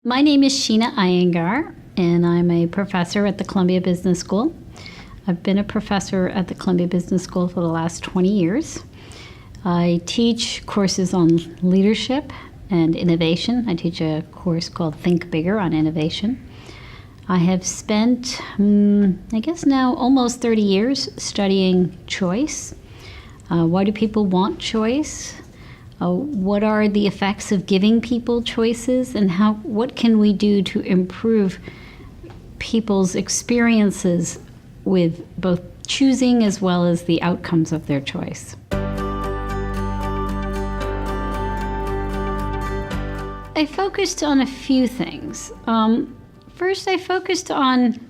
My name is Sheena Iyengar, and I'm a professor at the Columbia Business School. I've been a professor at the Columbia Business School for the last 20 years. I teach courses on leadership and innovation. I teach a course called Think Bigger on innovation. I have spent, now almost 30 years studying choice. Why do people want choice? What are the effects of giving people choices, and what can we do to improve people's experiences with both choosing as well as the outcomes of their choice? I focused on a few things. First, I focused on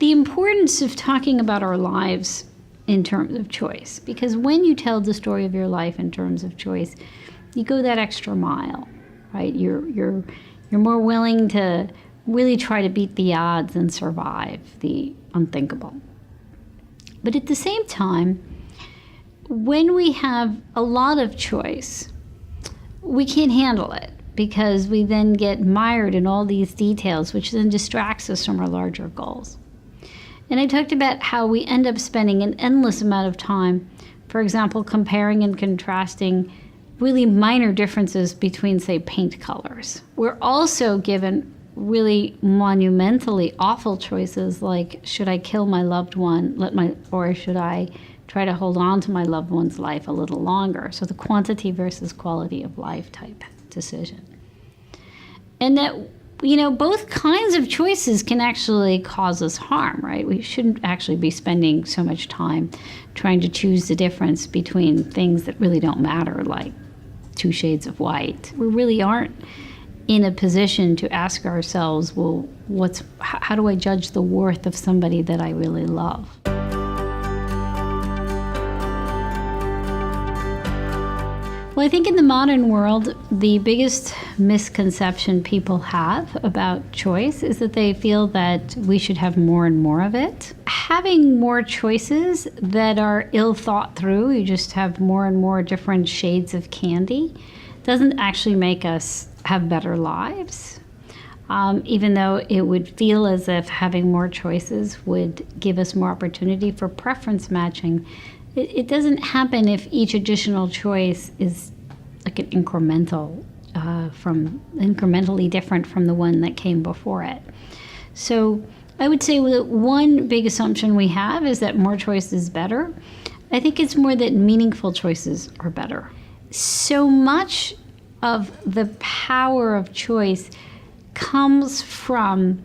the importance of talking about our lives in terms of choice, because when you tell the story of your life in terms of choice, you go that extra mile, right? You're more willing to really try to beat the odds and survive the unthinkable. But at the same time, when we have a lot of choice, we can't handle it because we then get mired in all these details, which then distracts us from our larger goals. And I talked about how we end up spending an endless amount of time, for example, comparing and contrasting really minor differences between, say, paint colors. We're also given really monumentally awful choices like, should I kill my loved one, or should I try to hold on to my loved one's life a little longer? So the quantity versus quality of life type decision. And that both kinds of choices can actually cause us harm, right? We shouldn't actually be spending so much time trying to choose the difference between things that really don't matter, like 2 shades of white. We really aren't in a position to ask ourselves, well, how do I judge the worth of somebody that I really love? Well, I think in the modern world, the biggest misconception people have about choice is that they feel that we should have more and more of it. Having more choices that are ill thought through, you just have more and more different shades of candy, doesn't actually make us have better lives. Even though it would feel as if having more choices would give us more opportunity for preference matching, it doesn't happen if each additional choice is like an incrementally different from the one that came before it. So I would say that one big assumption we have is that more choice is better. I think it's more that meaningful choices are better. So much of the power of choice comes from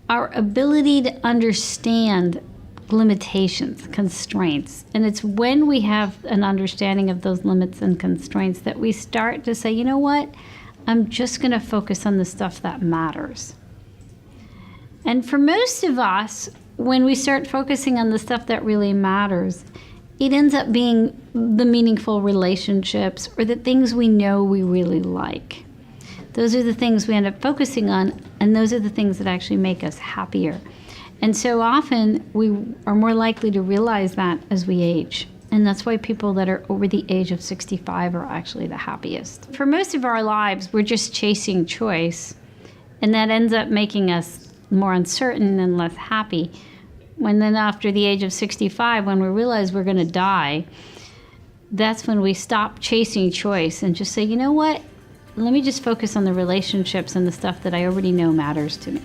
our ability to understand limitations, constraints. And it's when we have an understanding of those limits and constraints that we start to say, you know what, I'm just going to focus on the stuff that matters. And for most of us, when we start focusing on the stuff that really matters, it ends up being the meaningful relationships or the things we know we really like. Those are the things we end up focusing on, and those are the things that actually make us happier. And so often we are more likely to realize that as we age. And that's why people that are over the age of 65 are actually the happiest. For most of our lives, we're just chasing choice, and that ends up making us more uncertain and less happy. When then after the age of 65, when we realize we're going to die, that's when we stop chasing choice and just say, you know what? Let me just focus on the relationships and the stuff that I already know matters to me.